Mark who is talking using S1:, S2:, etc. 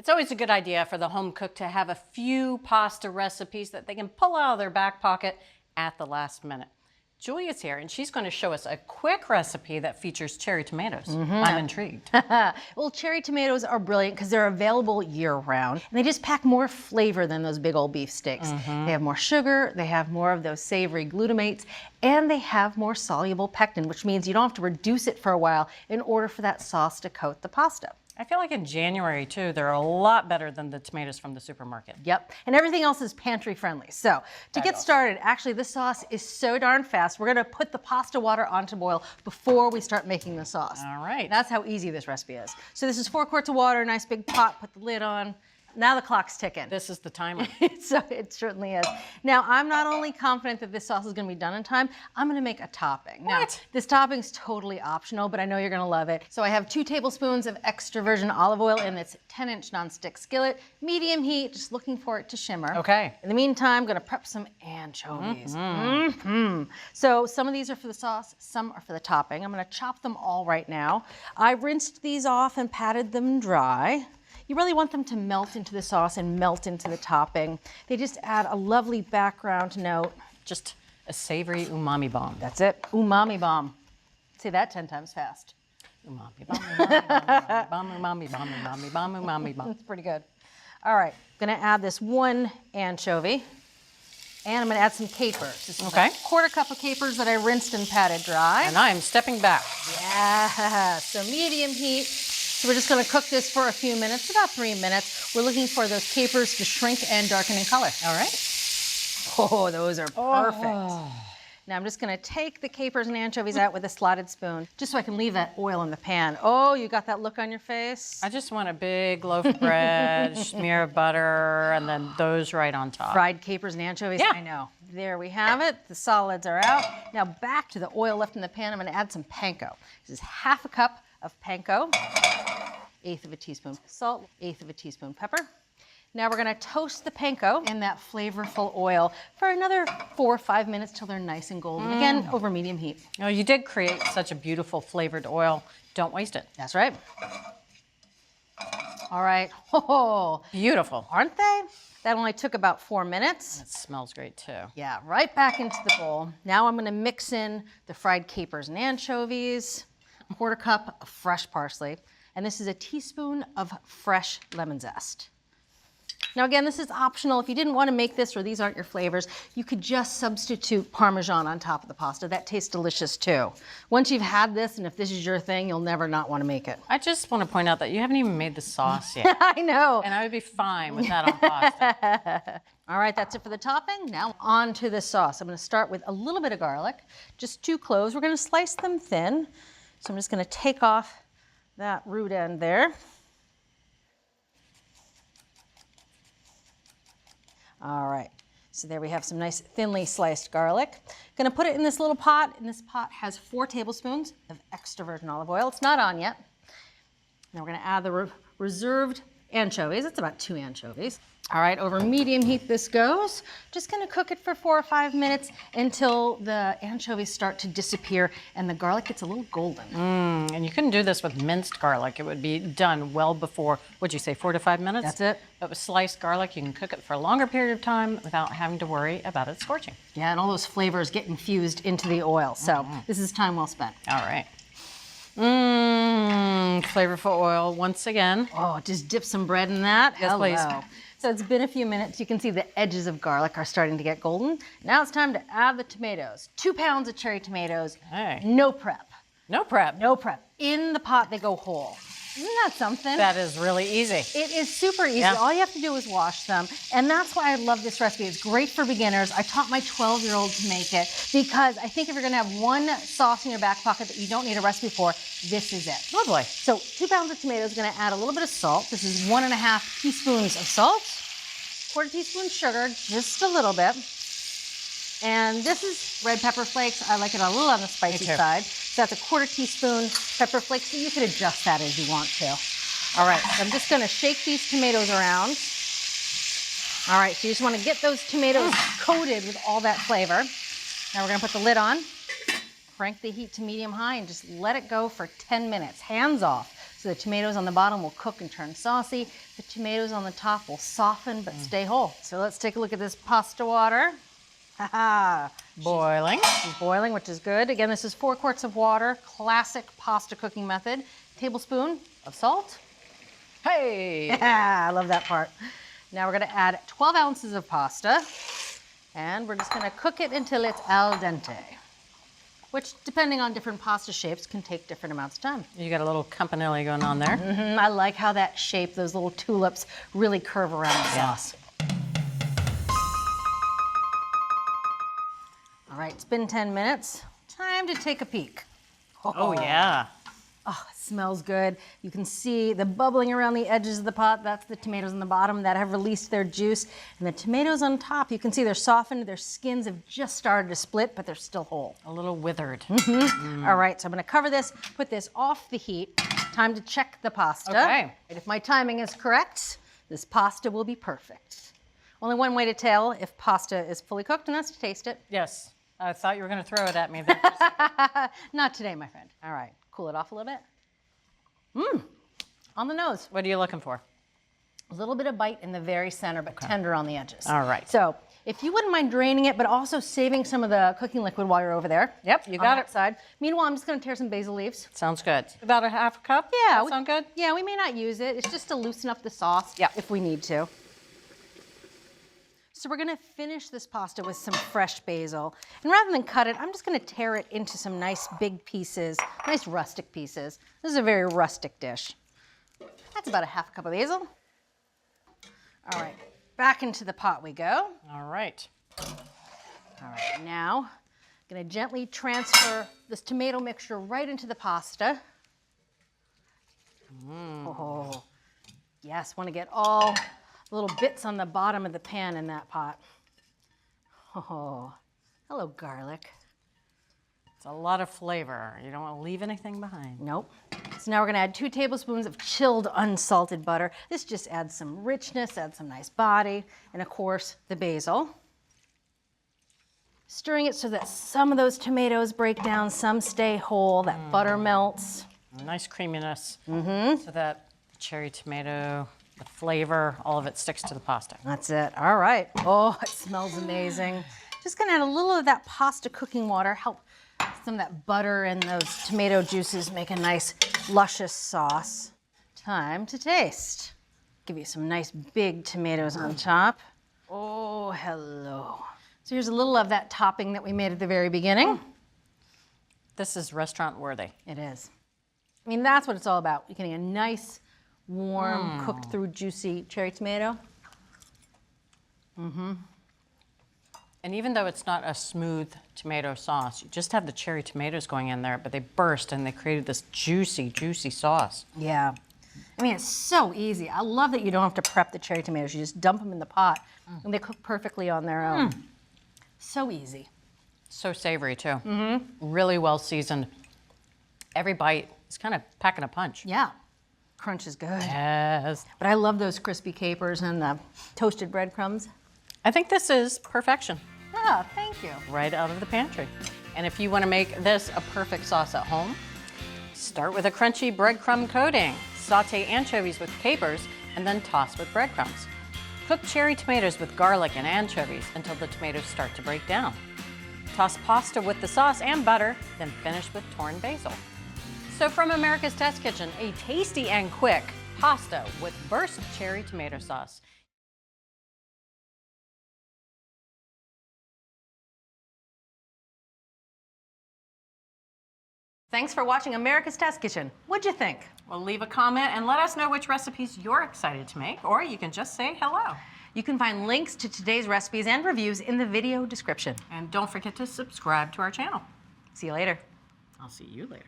S1: It's always a good idea for the home cook to have a few pasta recipes that they can pull out of their back pocket at the last minute. Julia's here, and she's going to show us a quick recipe that features cherry tomatoes. I'm intrigued.
S2: Well, cherry tomatoes are brilliant because they're available year-round, and they just pack more flavor than those big old beef steaks. They have more sugar, they have more of those savory glutamates, and they have more soluble pectin, which means you don't have to reduce it for a while in order for that sauce to coat the pasta.
S1: I feel like in January, too, they're a lot better than the tomatoes from the supermarket.
S2: Yep, and everything else is pantry friendly. So to get started, actually this sauce is so darn fast. We're gonna put the pasta water onto boil before we start making the sauce.
S1: All right.
S2: That's how easy this recipe is. So this is 4 quarts of water, nice big pot, put the lid on. Now the clock's ticking.
S1: This is the timer.
S2: So it certainly is. Now, I'm not only confident that this sauce is gonna be done in time, I'm gonna make a topping. Now, this topping's totally optional, but I know you're gonna love it. So I have 2 tablespoons of extra virgin olive oil in this 10-inch nonstick skillet, medium heat, just looking for it to shimmer.
S1: Okay.
S2: In the meantime, I'm gonna prep some anchovies. So some of these are for the sauce, some are for the topping. I'm gonna chop them all right now. I rinsed these off and patted them dry. You really want them to melt into the sauce and melt into the topping. They just add a lovely background note.
S1: Just a savory umami bomb.
S2: That's it, umami bomb. Say that 10 times fast.
S1: Umami bomb, umami bomb, umami bomb, umami bomb, umami bomb.
S2: That's pretty good. All right, gonna add this 1 anchovy, and I'm gonna add some capers. This is
S1: Okay.
S2: a 1/4 cup of capers that I rinsed and patted dry.
S1: And I am stepping back.
S2: Yeah, so medium heat. So we're just gonna cook this for a few minutes, about 3 minutes. We're looking for those capers to shrink and darken in color.
S1: All right.
S2: Oh, those are perfect. Now I'm just gonna take the capers and anchovies out with a slotted spoon, just so I can leave that oil in the pan. Oh, you got that look on your face?
S1: I just want a big loaf of bread, smear of butter, and then those right on top.
S2: Fried capers and anchovies?
S1: Yeah.
S2: I know. There we have it. The solids are out. Now back to the oil left in the pan, I'm gonna add some panko. This is 1/2 cup of panko, 1/8 of a teaspoon salt, 1/8 of a teaspoon pepper. Now we're gonna toast the panko in that flavorful oil for another 4 or 5 minutes till they're nice and golden. Again, over medium heat.
S1: Oh, you did create such a beautiful flavored oil. Don't waste it.
S2: That's right. All right. Oh,
S1: Beautiful.
S2: aren't they? That only took about 4 minutes.
S1: It smells great too.
S2: Yeah, right back into the bowl. Now I'm gonna mix in the fried capers and anchovies, 1/4 cup of fresh parsley, and this is a teaspoon of fresh lemon zest. Now again, this is optional. If you didn't want to make this or these aren't your flavors, you could just substitute Parmesan on top of the pasta. That tastes delicious too. Once you've had this, and if this is your thing, you'll never not want to make it.
S1: I just want to point out that you haven't even made the sauce yet.
S2: I know.
S1: And I would be fine with that on pasta.
S2: All right, that's it for the topping. Now on to the sauce. I'm gonna start with a little bit of garlic, just 2 cloves. We're gonna slice them thin. So I'm just gonna take off that root end there. All right, so there we have some nice thinly sliced garlic. Gonna put it in this little pot, and this pot has 4 tablespoons of extra virgin olive oil. It's not on yet. Now we're gonna add the reserved anchovies. It's about 2 anchovies. All right, over medium heat this goes. Just gonna cook it for 4 or 5 minutes until the anchovies start to disappear and the garlic gets a little golden.
S1: And you couldn't do this with minced garlic. It would be done well before, what'd you say, 4 to 5 minutes?
S2: That's it.
S1: But with sliced garlic, you can cook it for a longer period of time without having to worry about it scorching.
S2: Yeah, and all those flavors get infused into the oil. So this is time well spent.
S1: All right. Flavorful oil once again.
S2: Oh, just dip some bread in that.
S1: Yes, please.
S2: Hello. So it's been a few minutes. You can see the edges of garlic are starting to get golden. Now it's time to add the tomatoes. 2 pounds of cherry tomatoes.
S1: Hey.
S2: No prep.
S1: No prep.
S2: No prep. In the pot, they go whole. Isn't that something?
S1: That is really easy.
S2: It is super easy.
S1: Yeah.
S2: All you have to do is wash them. And that's why I love this recipe. It's great for beginners. I taught my 12-year-old to make it because I think if you're gonna have one sauce in your back pocket that you don't need a recipe for, this is it.
S1: Lovely.
S2: So 2 pounds of tomatoes, gonna add a little bit of salt. This is 1.5 teaspoons of salt, 1/4 teaspoon sugar, just a little bit. And this is red pepper flakes. I like it a little on the spicy side. So that's 1/4 teaspoon pepper flakes. So you could adjust that as you want to. All right, so I'm just gonna shake these tomatoes around. All right, so you just wanna get those tomatoes coated with all that flavor. Now we're gonna put the lid on, crank the heat to medium high, and just let it go for 10 minutes, hands off. So the tomatoes on the bottom will cook and turn saucy. The tomatoes on the top will soften but stay whole. So let's take a look at this pasta water. Ha-ha.
S1: Boiling.
S2: She's boiling, which is good. Again, this is 4 quarts of water, classic pasta cooking method. Tablespoon of salt.
S1: Hey!
S2: Yeah, I love that part. Now we're gonna add 12 ounces of pasta, and we're just gonna cook it until it's al dente, which, depending on different pasta shapes, can take different amounts of time.
S1: You got a little campanile going on there.
S2: I like how that shape, those little tulips, really curve around the sauce. All right, it's been 10 minutes. Time to take a peek.
S1: Oh, yeah.
S2: Oh, it smells good. You can see the bubbling around the edges of the pot. That's the tomatoes on the bottom that have released their juice. And the tomatoes on top, you can see they're softened. Their skins have just started to split, but they're still whole.
S1: A little withered.
S2: All right, so I'm gonna cover this, put this off the heat. Time to check the pasta.
S1: Okay.
S2: And if my timing is correct, this pasta will be perfect. Only one way to tell if pasta is fully cooked, and that's to taste it.
S1: Yes. I thought you were going to throw it at me there.
S2: Not today, my friend. All right, cool it off a little bit. On the nose.
S1: What are you looking for?
S2: A little bit of bite in the very center, but tender on the edges.
S1: All right.
S2: So if you wouldn't mind draining it, but also saving some of the cooking liquid while you're over there.
S1: Yep, you got it.
S2: Side. Meanwhile, I'm just gonna tear some basil leaves.
S1: Sounds good. About a half a cup?
S2: Yeah.
S1: That sound good?
S2: Yeah, we may not use it. It's just to loosen up the sauce if we need to. So we're gonna finish this pasta with some fresh basil. And rather than cut it, I'm just gonna tear it into some nice big pieces, nice rustic pieces. This is a very rustic dish. That's about a half a cup of basil. All right, back into the pot we go.
S1: All right.
S2: All right, now I'm gonna gently transfer this tomato mixture right into the pasta. Oh, yes, wanna get all the little bits on the bottom of the pan in that pot. Oh, hello, garlic.
S1: It's a lot of flavor. You don't want to leave anything behind.
S2: Nope. So now we're gonna add 2 tablespoons of chilled unsalted butter. This just adds some richness, adds some nice body, and of course, the basil. Stirring it so that some of those tomatoes break down, some stay whole, that butter melts.
S1: Nice creaminess. So that the cherry tomato, the flavor, all of it sticks to the pasta.
S2: That's it, all right. Oh, it smells amazing. Just gonna add a little of that pasta cooking water, help some of that butter and those tomato juices make a nice luscious sauce. Time to taste. Give you some nice big tomatoes on top. Oh, hello. So here's a little of that topping that we made at the very beginning.
S1: This is restaurant worthy.
S2: It is. I mean, that's what it's all about. You're getting a nice, warm, cooked through juicy cherry tomato.
S1: And even though it's not a smooth tomato sauce, you just have the cherry tomatoes going in there, but they burst and they created this juicy, juicy sauce.
S2: Yeah. I mean, it's so easy. I love that you don't have to prep the cherry tomatoes. You just dump them in the pot and they cook perfectly on their own. So easy.
S1: So savory too. Really well seasoned. Every bite is kind of packing a punch.
S2: Yeah. Crunch is good.
S1: Yes.
S2: But I love those crispy capers and the toasted breadcrumbs.
S1: I think this is perfection.
S2: Ah, thank you.
S1: Right out of the pantry. And if you want to make this a perfect sauce at home, start with a crunchy breadcrumb coating. Saute anchovies with capers and then toss with breadcrumbs. Cook cherry tomatoes with garlic and anchovies until the tomatoes start to break down. Toss pasta with the sauce and butter, then finish with torn basil. So from America's Test Kitchen, a tasty and quick pasta with burst cherry tomato sauce.
S2: Thanks for watching America's Test Kitchen. What'd you think?
S1: Well, leave a comment and let us know which recipes you're excited to make, or you can just say hello.
S2: You can find links to today's recipes and reviews in the video description.
S1: And don't forget to subscribe to our channel.
S2: See you later.
S1: I'll see you later.